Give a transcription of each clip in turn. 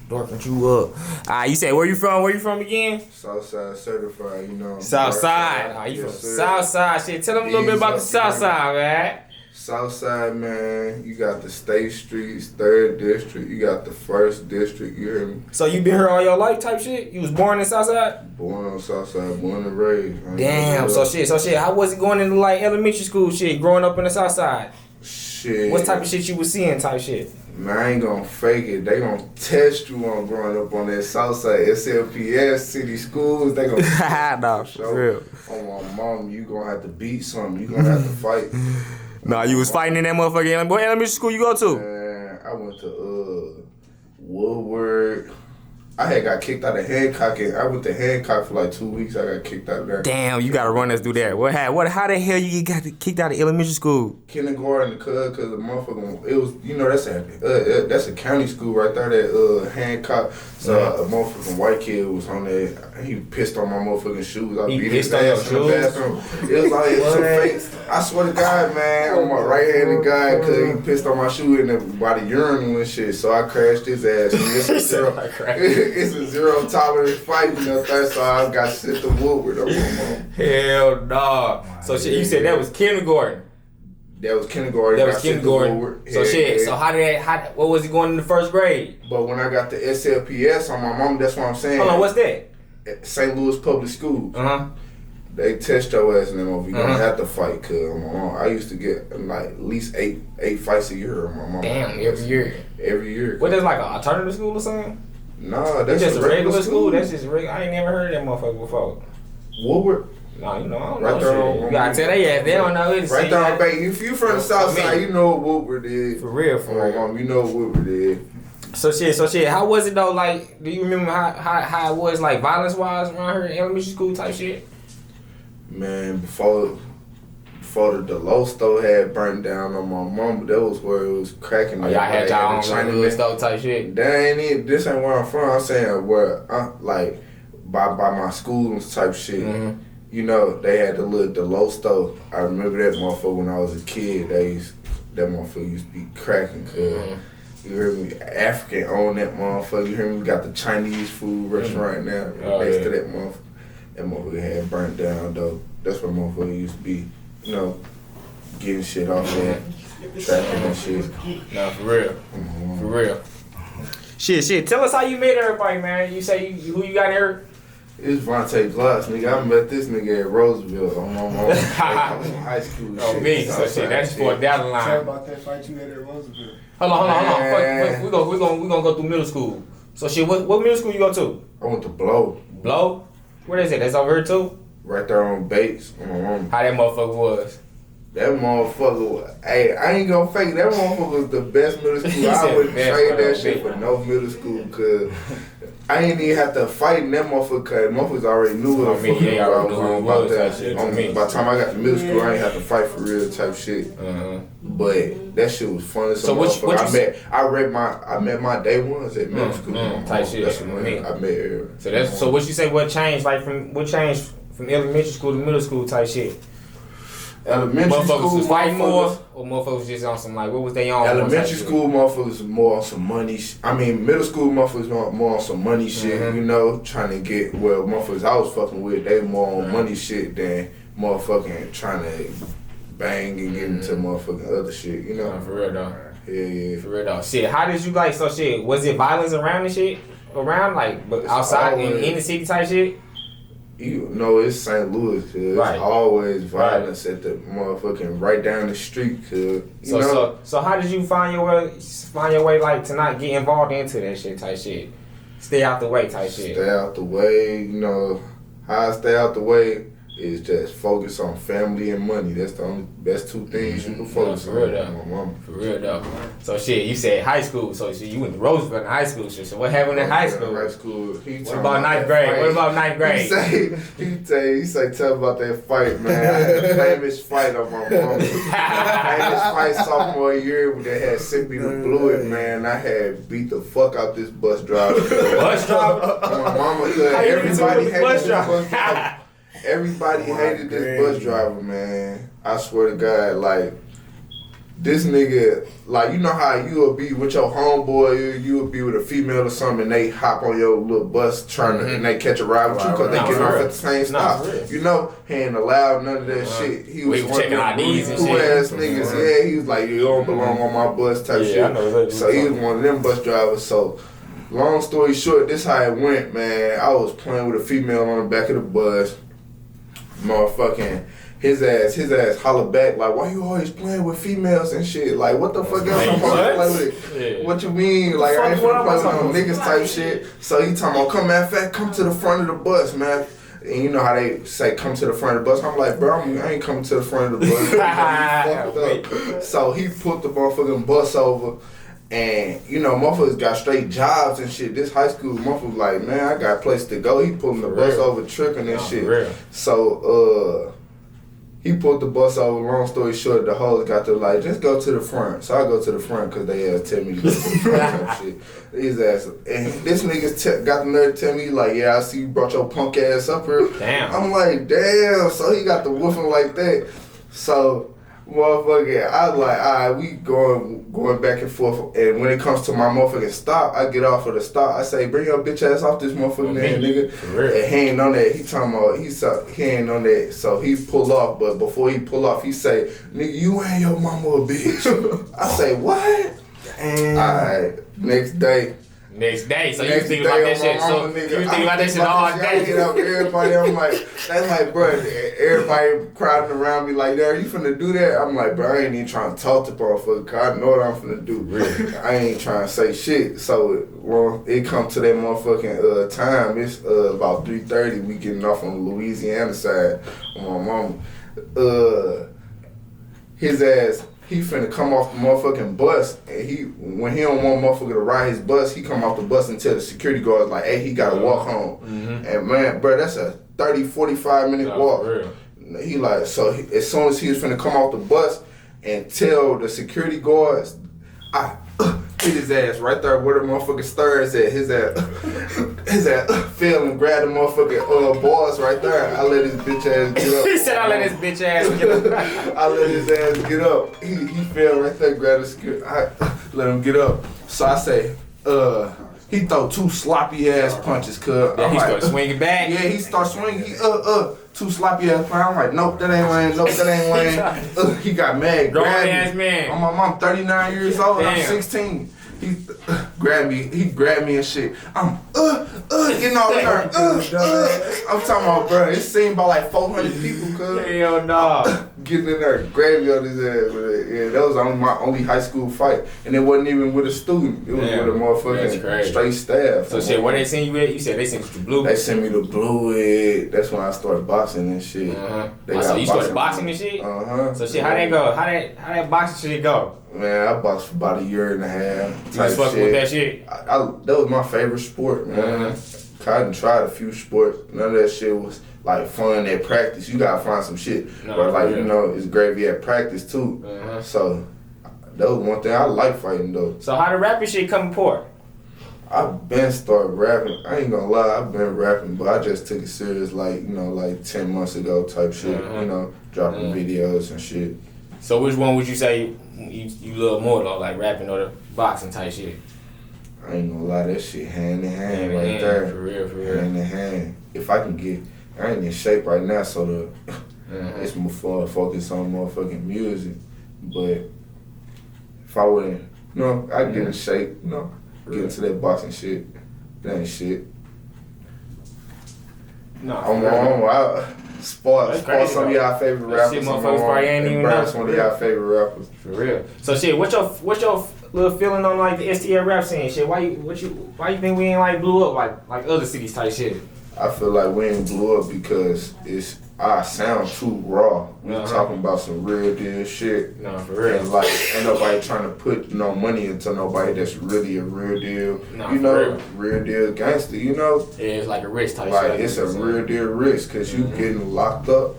Dorking you up. You said where you from? Where you from again? Southside certified, you know. Southside. You from Southside? Shit, tell them a little bit about the Southside, man. Southside, man, you got the State Streets, 3rd District, you got the 1st District, you hear me? So you been here all your life type shit? You was born in Southside? Born on Southside, born and raised. Damn, so shit, how was it going into like elementary school shit, growing up in the Southside? Shit. What type of shit you was seeing type shit? Man, I ain't gonna fake it. They gonna test you on growing up on that Southside SLPS city schools. They gonna nah, for real. On my mom, you gonna have to beat something. You gonna have to fight. Nah, you was fighting in that motherfucker. What elementary school you go to? Man, I went to Woodward. I had got kicked out of Hancock. I went to Hancock for like 2 weeks. I got kicked out of there. Damn, you gotta run us through that. How the hell you got kicked out of elementary school? Kindergarten, cause the motherfucker, it was, you know, that's a county school right there, that Hancock. So a motherfucking white kid was on there. He pissed on my motherfucking shoes. I beat his ass in the bathroom. It was like some fake. I swear to God, man, I'm a right-handed guy, cause he pissed on my shoe by the urinal and shit. So I crashed his ass. It's a zero tolerance fight, you know, so I got sent to Woodward. Hell nah. So shit, you said that was kindergarten. That was kindergarten. So shit. So what was he going in the 1st grade? But when I got the SLPS on my mom, that's what I'm saying. Hold on, what's that? St. Louis Public Schools. They test your ass and them over. You gonna have to fight, cause my mom. I used to get like at least eight fights a year on my mom. Damn, every year. Every year. What is like an alternative school or something? Nah, that's just a regular school. That's just regular. I ain't never heard of that motherfucker before. Woodward. No, you know, I don't right know there shit. You gotta tell they ass. They don't know it. Right there on Bay. If you from the South Side, you know what Woodward is. For real. Mom, you know what Woodward is. So shit. How was it though? Like, do you remember how it was like violence wise around here in elementary school type shit? Man, before the low stove had burnt down on my mom, that was where it was cracking. Oh, y'all had y'all own Chinese stove type shit? That ain't it. This ain't where I'm from. I'm saying where like by my schools type shit. Mm-hmm. You know, they had the low stove. I remember that motherfucker when I was a kid. That motherfucker used to be cracking. You hear me? African owned that motherfucker. You hear me? We got the Chinese food restaurant now next to that motherfucker. That motherfucker had burnt down though. That's where motherfucker used to be, you know, getting shit off there, trapping and shit. Nah, for real. For real. Shit. Tell us how you met everybody, man. You say who you got here? It's Vontae Glotz, nigga. I met this nigga at Roseville on my mom. High school. Oh, shit. me. So shit, that's for down the line. Tell about that fight you had at Roseville. Hold on. We're gonna go through middle school. So shit, what middle school you go to? I went to Blow. Blow? Where is it? That's over here too? Right there on Bates. On my mom. How that motherfucker was? That motherfucker, hey, I ain't gonna fake it. That motherfucker was the best middle school. I wouldn't trade that shit for no middle school, cause I ain't even have to fight in that motherfucker, cause motherfuckers already knew what the fuck I was doing about that shit. By the time I got to middle school, I ain't have to fight for real type shit. But that shit was fun as a motherfucker. I met my day ones at middle school. Type shit. That's when I met her. So what you say? What changed? Like from elementary school to middle school type shit? Elementary school was fighting more, or motherfuckers just on some like what was they on? Elementary school motherfuckers more on some money. Middle school motherfuckers more on some money shit. You know, trying to get motherfuckers I was fucking with. They more on money shit than motherfucking trying to bang and get into motherfucking other shit. You know, for real though. Yeah. For real though. Shit, how did you like? So shit, was it violence around the shit? Around like, but outside in the city type shit? You know, it's St. Louis, cause it's always violence at the motherfucking right down the street, cause you know. So how did you find your way like to not get involved into that shit type shit? Stay out the way type shit. Stay out the way, you know. How I stay out the way is just focus on family and money. That's the only best two things you can focus on. For real though. So shit, you said high school, so you went to Roseville in high school shit. So what happened in high school? High school. What about ninth grade? What about ninth grade? He say tell about that fight, man. I had a famous fight on my mama. Famous fight sophomore year that had sent me to Blue It, man. I had beat the fuck out this bus driver. Bus driver? My mama could. Everybody hated this bus driver. Everybody hated this bus driver, man. I swear to God, like, This nigga, like, you know how you will be with your homeboy, you will be with a female or something, and they hop on your little bus trying to, and they catch a ride with you because they get off at the same stop. You know, he ain't allowed none of that shit. He was checking IDs and shit. Cool-ass niggas, yeah, he was like, you don't belong on my bus type shit. I know so he was one of them bus drivers, so... Long story short, this how it went, man. I was playing with a female on the back of the bus. Motherfucking his ass hollered back like, why you always playing with females and shit? Like, what the fuck else I'm supposed to play with? Yeah. What you mean? Like, I ain't finna play with no niggas type shit. So he talking about, come to the front of the bus, man. And you know how they say, come to the front of the bus? I'm like, bro, I ain't coming to the front of the bus. So he put the motherfucking bus over. And, you know, motherfuckers got straight jobs and shit. This high school motherfucker like, man, I got a place to go. He pulling the bus over, tripping and shit. So, he pulled the bus over. Long story short, the hoes got to like, just go to the front. So I go to the front because they ass tell me to go to the front and shit. These ass. And this nigga got the nerve to tell me, like, yeah, I see you brought your punk ass up here. Damn. I'm like, damn. So he got the woofing like that. So... Motherfucker, I was like, alright, we going back and forth. And when it comes to my motherfucking stop, I get off of the stop. I say, bring your bitch ass off this motherfucking nigga. And he ain't on that. He talking about, he ain't on that. So he pull off, but before he pull off, he say, nigga, you ain't your mama a bitch. I say, what? Alright, next day, so you think about that shit. So you think about that shit all day. You know, everybody, I'm like, that's like, bro, everybody crowding around me like, there, you finna do that? I'm like, bro, I ain't even trying to talk to motherfucker, cause I know what I'm finna do. Really? I ain't trying to say shit. So, well, it come to that motherfucking time. It's about 3:30. We getting off on the Louisiana side on my mama. His ass, he finna come off the motherfucking bus, and when he don't want motherfucker to ride his bus, he come off the bus and tell the security guards like, hey, he gotta walk home. And man, bro, that's a 30-45 minute walk. He like, so as soon as he was finna come off the bus and tell the security guards, I hit his ass right there where the motherfucking stairs at. His ass fell and grabbed the motherfucking bars right there. I let his bitch ass get up. He said I let his bitch ass get up. I let his ass get up. He fell right there, grabbed his I let him get up. So I say, he throw two sloppy ass punches, cuz. Yeah, he started swinging back. Yeah, he start swinging. He two sloppy ass punches. I'm like, nope, that ain't Wayne. Nope, that ain't Wayne. He got mad. Grown ass man. My mom, 39 years old. Damn. I'm 16. He grabbed me. He grabbed me and shit. I'm getting all in her. I'm talking about, bro. It seemed about like 400 people, cuz. Hell no. Getting in there, gravy on his ass. Yeah, that was my only high school fight, and it wasn't even with a student. It was with a motherfucking straight staff. So shit, where they send you at? You said they sent you to Blue. They sent me to Blue. That's when I started boxing and shit. So you started boxing and shit? So shit, how that go? How that boxing shit go? Man, I boxed for about a year and a half. You was fucking with that shit? That was my favorite sport, man. I done tried a few sports. None of that shit was like fun at practice. You gotta find some shit. But like, you know, it's gravy at practice too. So that was one thing I like fighting though. So how the rapping shit come apart? I've been started rapping. I ain't gonna lie, I've been rapping, but I just took it serious like, you know, like 10 months ago type shit. You know, dropping videos and shit. So which one would you say you love more though, like rapping or the boxing type shit? I ain't gonna lie, that shit hand in hand right there. For real. Hand in hand. If I can get, I ain't in shape right now, so it's more fun to focus on motherfucking music. But if I wouldn't, you know, I'd get in shape, you know, get into that boxing shit. That ain't shit. No, Sport some of y'all favorite rappers. Shit, motherfuckers probably ain't even know. One of y'all favorite rappers. For real. So shit, what's your little feeling on like the STL rap scene? Shit, why you think we ain't like blew up like other cities type shit? I feel like we ain't blew up because our sound too raw. We talking about some real deal shit. No, for real. And like, ain't nobody trying to put no money into nobody that's really a real deal. No, you know, real deal gangster. You know. Yeah, it's like a rich type. Like shit. It's a real deal risk because you getting locked up.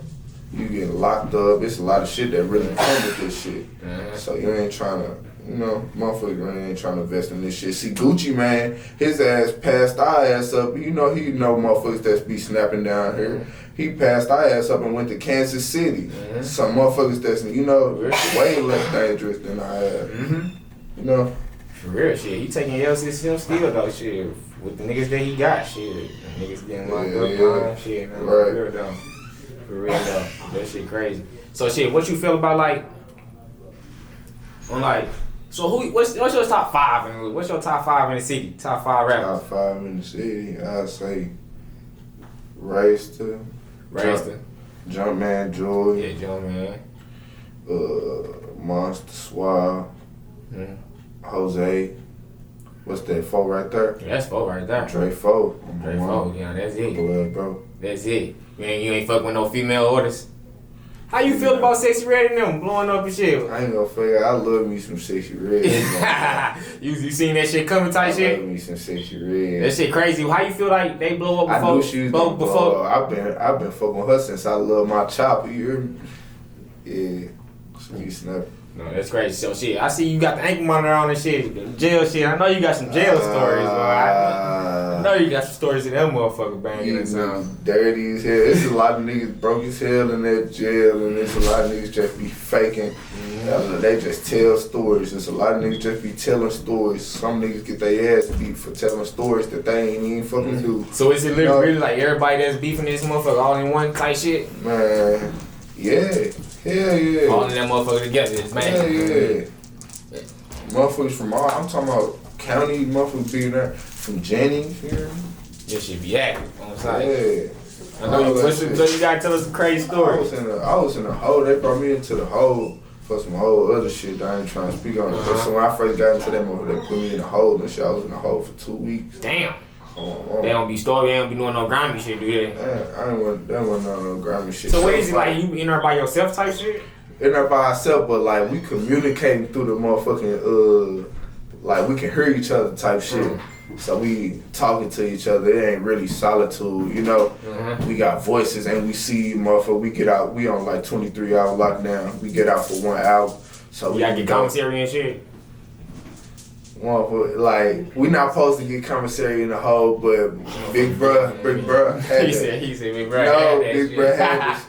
It's a lot of shit that really come with this shit. So you ain't trying to. You know, motherfucker ain't trying to invest in this shit. See, Gucci, man, his ass passed our ass up. You know, he know motherfuckers that's be snapping down here. He passed our ass up and went to Kansas City. Some motherfuckers that's, you know, way less dangerous than I am. You know? For real, shit. He taking L's himself still, though, shit. With the niggas that he got, shit. The niggas getting locked up, dying, shit. Man. Right. For real, though. For real, though. That shit crazy. So, shit, what you feel about, like, on, like, so what's your top 5? And what's your top 5 in the city? Top 5 rappers? Top 5 in the city, I'd say Riko3zz. Jumpman Joy. Yeah, Jumpman. Monster Suave. Jose. What's that, 4 right there? Yeah, that's 4 right there. Dre 4. Dre 4, yeah, that's it. Blood, bro. That's it. You ain't fuck with no female artists. How you feel about Sexy Red and them blowing up and shit? I ain't gonna figure. I love me some Sexy Red. you seen that shit coming type shit? I love me some Sexy Red. That shit crazy. How you feel like they blow up before? I knew she was gonna blow up. I've been fucking with her since I love my chopper. You hear me? Yeah. She be snapping. No, that's crazy. So shit, I see you got the ankle monitor on and shit, the jail shit. I know you got some jail stories, bro. I know you got some stories in that motherfucker banging and something. Dirty as hell. There's a lot of niggas broke as hell in that jail, and there's a lot of niggas just be faking. They just tell stories. There's a lot of niggas just be telling stories. Some niggas get their ass beat for telling stories that they ain't even fucking do. So is it literally like everybody that's beefing this motherfucker all in one type shit? Man, yeah. Hell yeah. All in that motherfucker together, man. Hell yeah. Motherfuckers from all, I'm talking about county motherfuckers being there, from Jennings here. This shit be active on site. Yeah. I know so you gotta tell us some crazy stories. I was in a hole. They brought me into the hole for some whole other shit that I ain't trying to speak on. So when I first got into that motherfucker, they put me in a hole and shit. I was in a hole for 2 weeks. Damn. They don't be doing no grimy shit, do they? I ain't want no grimy shit. So what is it like? You in there by yourself type shit? In there by ourselves, but like we communicating through the motherfucking like we can hear each other type shit. So we talking to each other. It ain't really solitude, you know. We got voices and we see motherfucker. We get out. We on like 23-hour lockdown. We get out for 1 hour. So we gotta get commissary and shit. Like we not supposed to get commissary in the hole, but big bruh had he said big bruh. No, big bruh had this.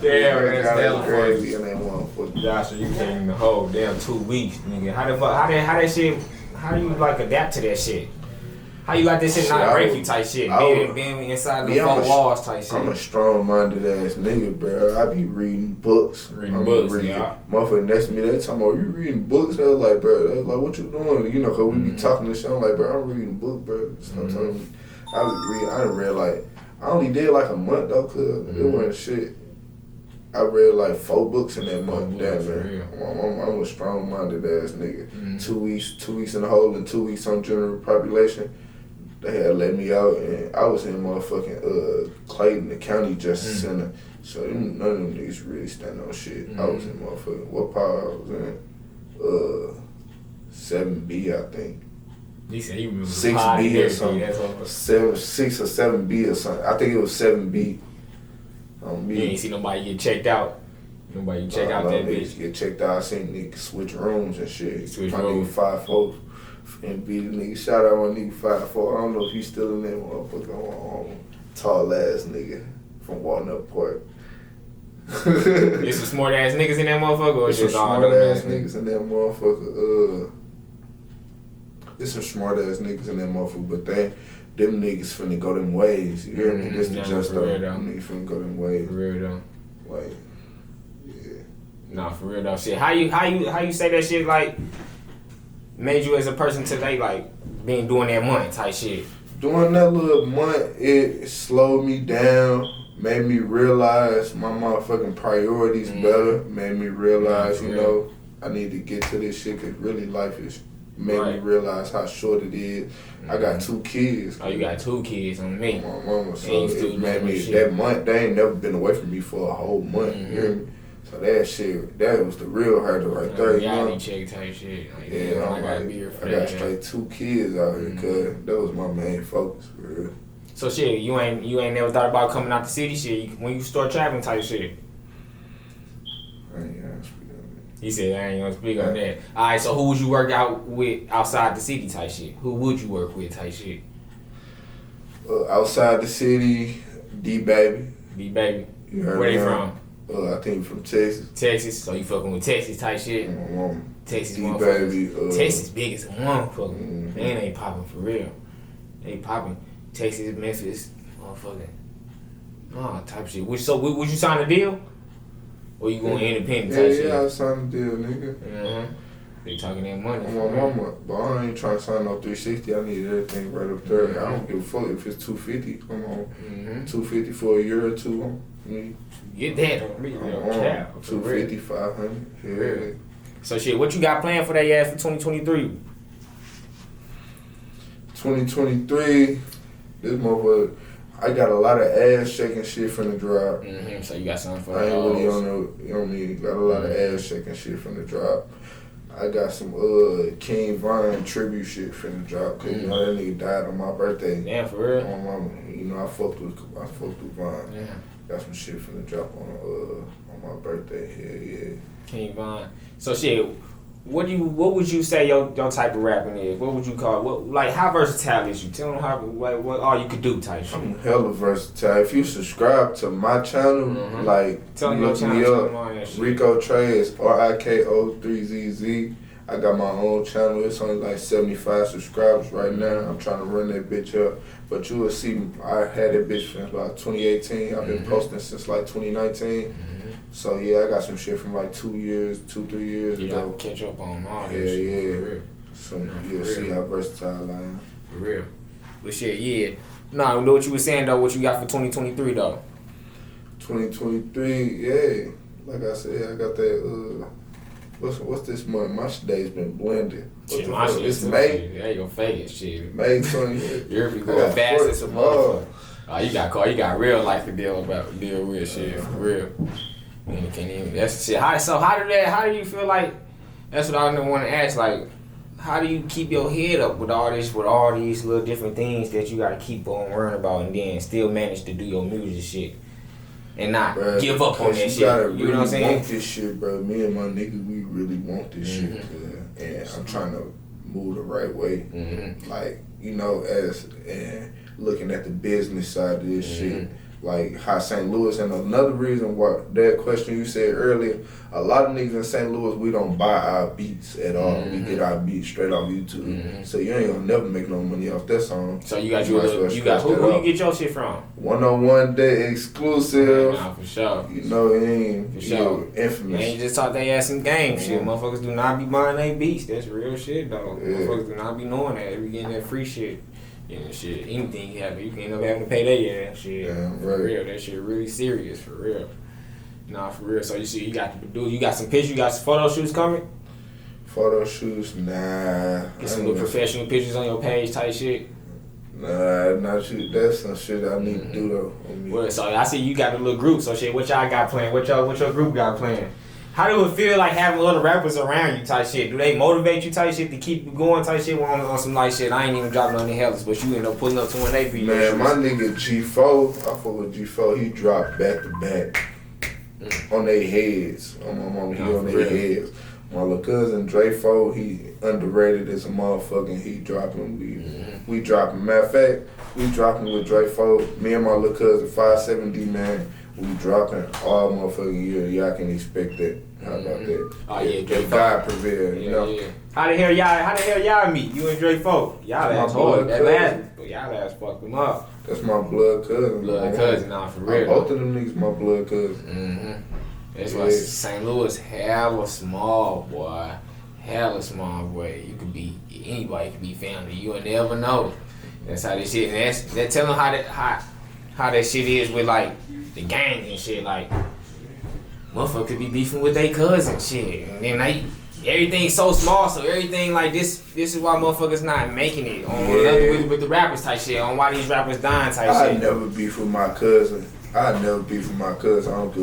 Damn, that's crazy. And that motherfucker. Josh, so you came in the hole. Damn, 2 weeks, nigga. How that shit? How do you like adapt to that shit? How you got this shit not break you type shit? Being inside the 4 walls type shit. I'm a strong-minded ass nigga, bro. I be reading books. Yeah. Motherfucker next to me, they talking about, you reading books? I was like, bro, they was like, what you doing? You know, cause we be talking this shit. I'm like, bro, I'm reading a book, bro. Stop telling me. I done read like, I only did like a month though, cause it wasn't shit. I read like 4 books in that month. Damn, man. I'm a strong-minded ass nigga. 2 weeks in the hole and 2 weeks on general population. They had let me out, and I was in motherfucking Clayton, the county justice center. So none of them niggas really stand on shit. I was in motherfucking, what part I was in? 7B, I think. He said he was 6B or something. 6 or 7B or something. I think it was 7B. You ain't see nobody get checked out. Nobody check out that bitch. Get checked out. I seen niggas switch rooms and shit. Switch my rooms. Nigga 5'4". And beat a nigga. Shout out my nigga 5'4". I don't know if he's still in there, motherfucker. Tall ass nigga from Walnut Park. There's some smart ass niggas in that motherfucker, or just all smart ass niggas in that motherfucker. There's some smart ass niggas in that motherfucker, but them niggas finna go them ways. You hear me? This the just though. Them niggas finna go them ways. For real though. Like, yeah. Nah, for real though. Shit, how you say that shit like made you as a person today, like being doing that month type shit? Doing that little month, it slowed me down, made me realize my motherfucking priorities better, made me realize, you know, I need to get to this shit because really life is, made me realize how short it is. I got 2 kids. Oh, you got 2 kids on me. My mama, so it made me, that month, they ain't never been away from me for a whole month, you hear me? So that shit, that was the real hurdle right there, you know? Check type shit. Like, yeah, I gotta be here for that. I got straight 2 kids out here, cause that was my main focus, for real. So shit, you ain't never thought about coming out the city shit when you start traveling type shit? I ain't gonna speak on that. He said I ain't gonna speak on that. Alright, so who would you work out with outside the city type shit? Who would you work with type shit? Outside the city, D-Baby. D-Baby. Where they from? I think from Texas. Texas, so you fucking with Texas type shit? Texas motherfuckers. Texas big as a motherfucker. Man, ain't popping for real. They popping. Texas, Memphis, motherfucking. Type shit. Would you sign a deal? Or you going independent type shit? Yeah, I signed a deal, nigga. They talking that money. I'm my mama, but I ain't trying to sign no 360. I need everything right up there. I don't give a fuck if it's 250. I'm on 250 for a year or two. Get that on me, 250, 500. Yeah. So shit, what you got planned for that ass for 2023? 2023, this motherfucker, I got a lot of ass shaking shit from the drop. So you got something for I ain't really on the, you know what I mean? Got a lot of ass shaking shit from the drop. I got some King Von tribute shit from the drop, cause you know that nigga died on my birthday. Damn, for real? My mama, you know I fucked with Von. Yeah. Got some shit from the drop on my birthday. Yeah. King Von. So shit, what would you say your type of rapping is? What would you call it? How versatile is you? Tell them what all you could do type shit. I'm hella versatile. If you subscribe to my channel, tell look me up, Riko3zz, Riko3zz. I got my own channel. It's only like 75 subscribers right now. I'm trying to run that bitch up. But you will see, I had that bitch since like 2018. I've been posting since like 2019. So yeah, I got some shit from like 2 years, 3 years ago. You gotta catch up on all that shit. Yeah. For real. So you'll see how versatile I am. For real. But shit, yeah. Nah, you know what you were saying though, what you got for 2023 though? 2023, yeah. Like I said, I got that, what's this month? My day's been blended. Shit, my shit it's May. Yeah, you gonna fake it, shit. May 20th. You're going fast as a motherfucker. Oh, you got real life to deal with shit, for real. You can't even, that's shit. How do you feel like, that's what I want to ask, like, how do you keep your head up with all these little different things that you gotta keep on worrying about and then still manage to do your music shit and not give up on that shit? You know what I'm saying? Want this shit, bro. Me and my nigga, we really want this shit, and I'm trying to move the right way. Like, you know, and looking at the business side of this shit. Like how St. Louis, and another reason why that question you said earlier, a lot of niggas in St. Louis, we don't buy our beats at all. We get our beats straight off YouTube. So you ain't gonna never make no money off that song. So you got who you get your shit from? 101 Day exclusive. Nah, for sure. You know, it ain't, for sure. Infamous. You ain't just taught they ass some game shit. Motherfuckers do not be buying their beats. That's real shit though. Motherfuckers do not be knowing that. They be getting that free shit. Yeah, shit, anything happen, you can end up having to pay their ass shit. For real, that shit really serious, for real. Nah, for real. So you see, you got some pictures, you got some photo shoots coming? Photo shoots, nah. Get some little professional pictures on your page type shit? Nah, not you. That's some shit I need to do though. Well, so I see you got a little group, so shit, what y'all got playing? What your group got playing? How do it feel like having other rappers around you type shit? Do they motivate you type shit to keep you going type shit on some like shit? I ain't even dropping on the hells, but you end up pulling up to when they beat. Man, my nigga G4, I fuck with G4, he dropped back to back on their heads. On my mama, he on their heads. My little cousin Dre4, he underrated as a motherfucker. He dropping, we dropping. Matter of fact, we dropping with Dre4. Me and my little cousin 570 man. We dropping all motherfucking year. Y'all can expect that. How about that? Oh yeah, Dre4. God prevail, you know. Yeah. How the hell y'all meet? You and Dre4. Y'all ass hard. Y'all ass fucked them up. That's my blood cousin. Nah, for real. Both of them niggas my blood cousin. That's why St. Louis hella small, boy. Hella small, boy. You could be anybody could be family. You will never know. That's how this shit. And that's telling how that shit is with like the gang and shit, like motherfuckers could be beefing with their cousin shit, and then everything's so small, so everything like this is why motherfuckers not making it on with the rappers type shit, on why these rappers dying type shit. I never beef with my cousin. I don't give a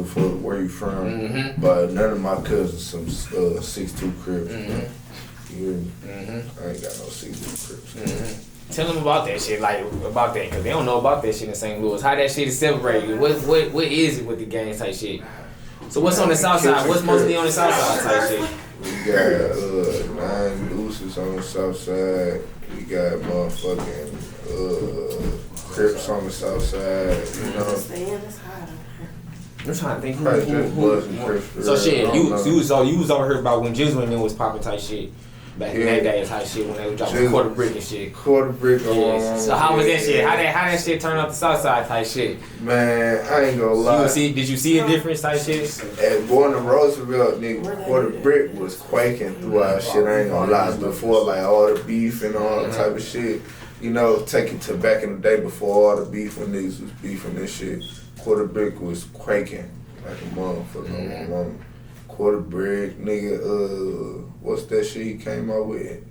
fuck where you from, but none of my cousins some 6'2" Crips. I ain't got no 6'2" Crips. Tell them about that shit, about that, cause they don't know about that shit in St. Louis. How that shit is separated. What is it with the gang type shit? So what's on the south side? What's mostly on the south side type shit? We got 9 Deuces on the south side. We got motherfucking Crips on the south side, you know. I'm trying to think. Probably just Bloods and Crips. So shit, you was over here about when Jizzle and them was popping type shit. Back in that day type shit when they was dropping quarter brick and shit. Quarter brick on. Yes. So how was that shit? How that shit turn up the south side type shit? Man, I ain't gonna lie. Did you see a difference type shit? At born in Roosevelt, nigga, quarter brick was quaking throughout shit. I ain't gonna lie. Before like all the beef and all that type of shit, you know, take it to back in the day before all the beef when niggas was beefing this shit. Quarter brick was quaking like a motherfucker. Quarter brick, nigga. What's that shit he came out with?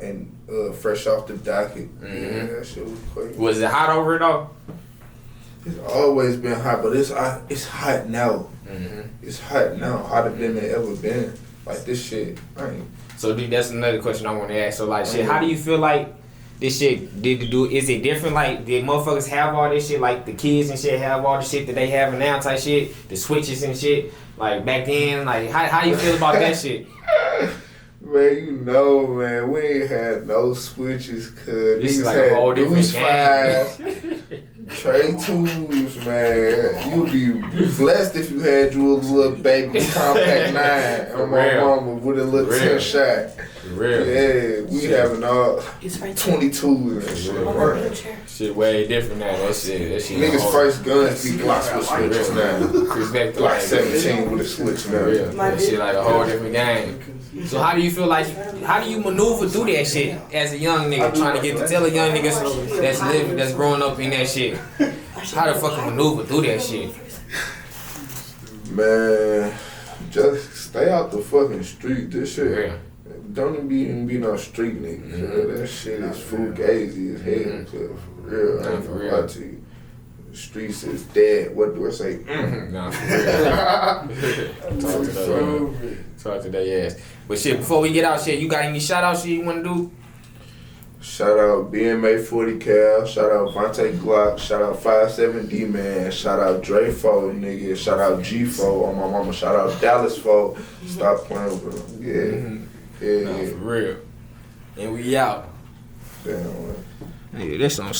And fresh off the docket. Yeah, that shit was quaking. Was it hot over it though? It's always been hot, but it's hot now. It's hot now, hotter than it ever been. Like this shit, So dude, that's another question I want to ask. So like, shit, how do you feel like this shit is it different? Like, did motherfuckers have all this shit? Like the kids and shit have all the shit that they have now type shit? The switches and shit? Like back then, like how you feel about that shit? Man, you know, man, we ain't had no switches, cause this is niggas like had a whole different fives, Trey twos, man. You'd be blessed if you had you a little baby compact 9 on my mama with a little 10 shot. Yeah, we having all 22s and shit. Shit way different now. That shit. Niggas first guns be Glocks with switches now. Glock 17 with a switch now. That shit like a whole different game. So how do you feel like, how do you maneuver through that shit as a young nigga trying to tell a young nigga that's growing up in that shit? How the fuck you maneuver through that shit? Man, just stay out the fucking street. This shit. Don't even be no street nigga. That shit is fugazi as hell. For real, I ain't gonna lie to you. The streets is dead. What do I say? Nah, for real. Talk to that ass. But shit, before we get out, shit, you got any shout out shit you wanna do? Shout out BMA 40 Cal, shout out Vontae Glock, shout out 57D Man, shout out Dre Fo, nigga, shout out G-Fo on my mama, shout out Dallas Fo. Stop playing with them. Yeah. Nah, for real. And we out. Damn. Nigga, this on